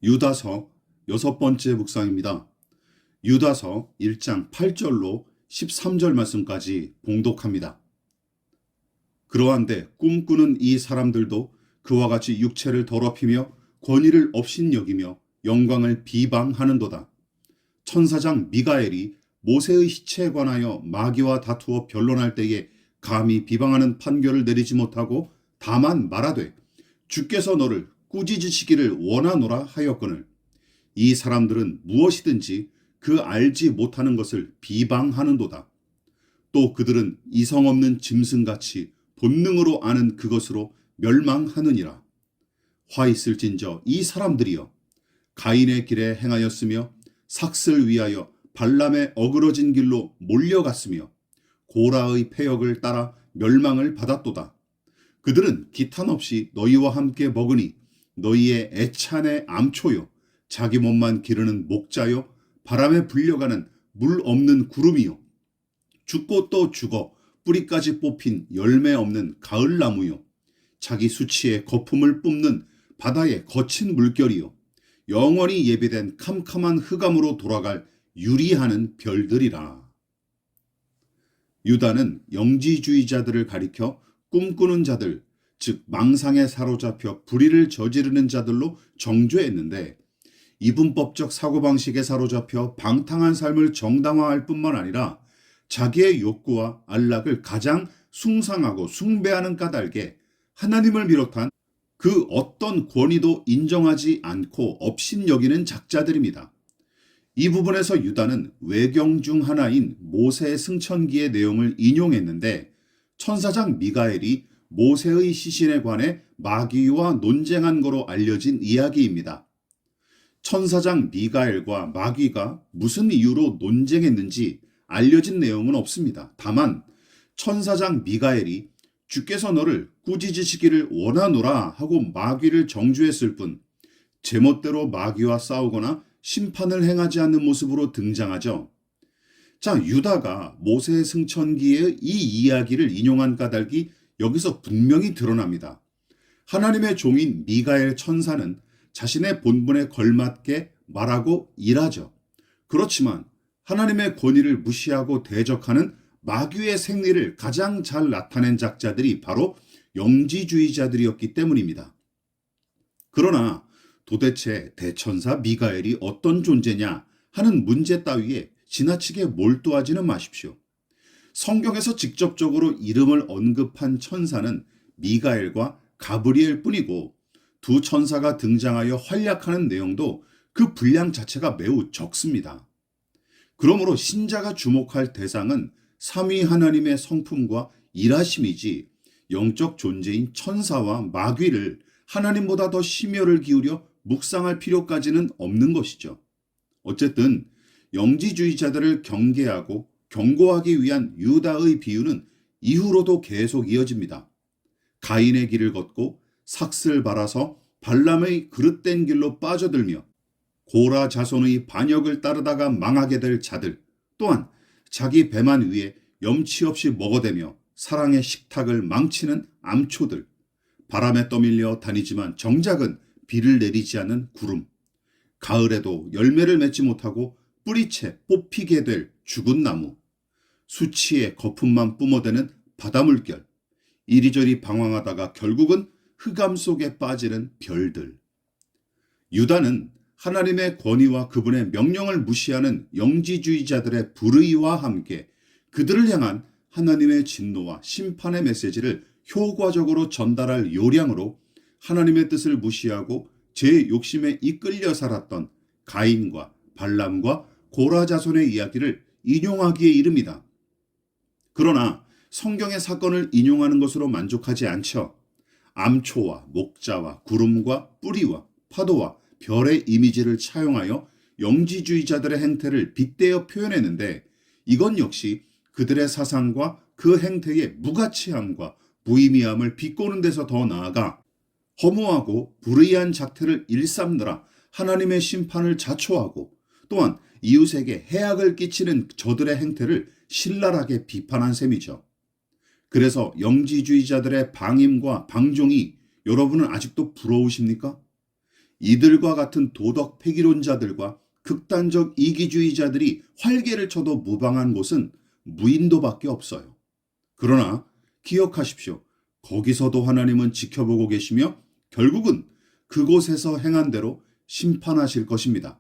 유다서 6번째 묵상입니다. 유다서 1장 8절로 13절 말씀까지 봉독합니다. 그러한데 꿈꾸는 이 사람들도 그와 같이 육체를 더럽히며 권위를 업신여기며 영광을 비방하는도다. 천사장 미가엘이 모세의 시체에 관하여 마귀와 다투어 변론할 때에 감히 비방하는 판결을 내리지 못하고 다만 말하되 주께서 너를 꾸짖으시기를 원하노라 하였거늘 이 사람들은 무엇이든지 그 알지 못하는 것을 비방하는도다. 또 그들은 이성 없는 짐승같이 본능으로 아는 그것으로 멸망하느니라. 화 있을진저 이 사람들이여 가인의 길에 행하였으며 삭슬 위하여 발람의 어그러진 길로 몰려갔으며 고라의 패역을 따라 멸망을 받았도다. 그들은 기탄 없이 너희와 함께 먹으니 너희의 애찬의 암초요 자기 몸만 기르는 목자요 바람에 불려가는 물 없는 구름이요 죽고 또 죽어 뿌리까지 뽑힌 열매 없는 가을나무요 자기 수치의 거품을 뿜는 바다의 거친 물결이요 영원히 예비된 캄캄한 흑암으로 돌아갈 유리하는 별들이라. 유다는 영지주의자들을 가리켜 꿈꾸는 자들, 즉 망상에 사로잡혀 불의를 저지르는 자들로 정죄했는데 이분법적 사고방식에 사로잡혀 방탕한 삶을 정당화할 뿐만 아니라 자기의 욕구와 안락을 가장 숭상하고 숭배하는 까닭에 하나님을 비롯한 그 어떤 권위도 인정하지 않고 업신여기는 작자들입니다. 이 부분에서 유다는 외경 중 하나인 모세의 승천기의 내용을 인용했는데 천사장 미가엘이 모세의 시신에 관해 마귀와 논쟁한 거로 알려진 이야기입니다. 천사장 미가엘과 마귀가 무슨 이유로 논쟁했는지 알려진 내용은 없습니다. 다만 천사장 미가엘이 주께서 너를 꾸짖으시기를 원하노라 하고 마귀를 정죄했을 뿐 제멋대로 마귀와 싸우거나 심판을 행하지 않는 모습으로 등장하죠. 자, 유다가 모세의 승천기의 이 이야기를 인용한 까닭이 여기서 분명히 드러납니다. 하나님의 종인 미가엘 천사는 자신의 본분에 걸맞게 말하고 일하죠. 그렇지만 하나님의 권위를 무시하고 대적하는 마귀의 생리를 가장 잘 나타낸 작자들이 바로 영지주의자들이었기 때문입니다. 그러나 도대체 대천사 미가엘이 어떤 존재냐 하는 문제 따위에 지나치게 몰두하지는 마십시오. 성경에서 직접적으로 이름을 언급한 천사는 미가엘과 가브리엘 뿐이고 두 천사가 등장하여 활약하는 내용도 그 분량 자체가 매우 적습니다. 그러므로 신자가 주목할 대상은 삼위 하나님의 성품과 일하심이지 영적 존재인 천사와 마귀를 하나님보다 더 심혈을 기울여 묵상할 필요까지는 없는 것이죠. 어쨌든 영지주의자들을 경계하고 경고하기 위한 유다의 비유는 이후로도 계속 이어집니다. 가인의 길을 걷고 삭슬 발아서 발람의 그릇된 길로 빠져들며 고라 자손의 반역을 따르다가 망하게 될 자들, 또한 자기 배만 위에 염치 없이 먹어대며 사랑의 식탁을 망치는 암초들, 바람에 떠밀려 다니지만 정작은 비를 내리지 않는 구름, 가을에도 열매를 맺지 못하고 뿌리채 뽑히게 될 죽은 나무, 수치의 거품만 뿜어대는 바다물결, 이리저리 방황하다가 결국은 흑암 속에 빠지는 별들. 유다는 하나님의 권위와 그분의 명령을 무시하는 영지주의자들의 불의와 함께 그들을 향한 하나님의 진노와 심판의 메시지를 효과적으로 전달할 요량으로 하나님의 뜻을 무시하고 제 욕심에 이끌려 살았던 가인과 발람과 고라 자손의 이야기를 인용하기에 이릅니다. 그러나 성경의 사건을 인용하는 것으로 만족하지 않죠. 암초와 목자와 구름과 뿌리와 파도와 별의 이미지를 차용하여 영지주의자들의 행태를 빗대어 표현했는데 이건 역시 그들의 사상과 그 행태의 무가치함과 무의미함을 비꼬는 데서 더 나아가 허무하고 불의한 작태를 일삼느라 하나님의 심판을 자초하고 또한 이웃에게 해악을 끼치는 저들의 행태를 신랄하게 비판한 셈이죠. 그래서 영지주의자들의 방임과 방종이 여러분은 아직도 부러우십니까? 이들과 같은 도덕 폐기론자들과 극단적 이기주의자들이 활개를 쳐도 무방한 곳은 무인도밖에 없어요. 그러나 기억하십시오. 거기서도 하나님은 지켜보고 계시며 결국은 그곳에서 행한 대로 심판하실 것입니다.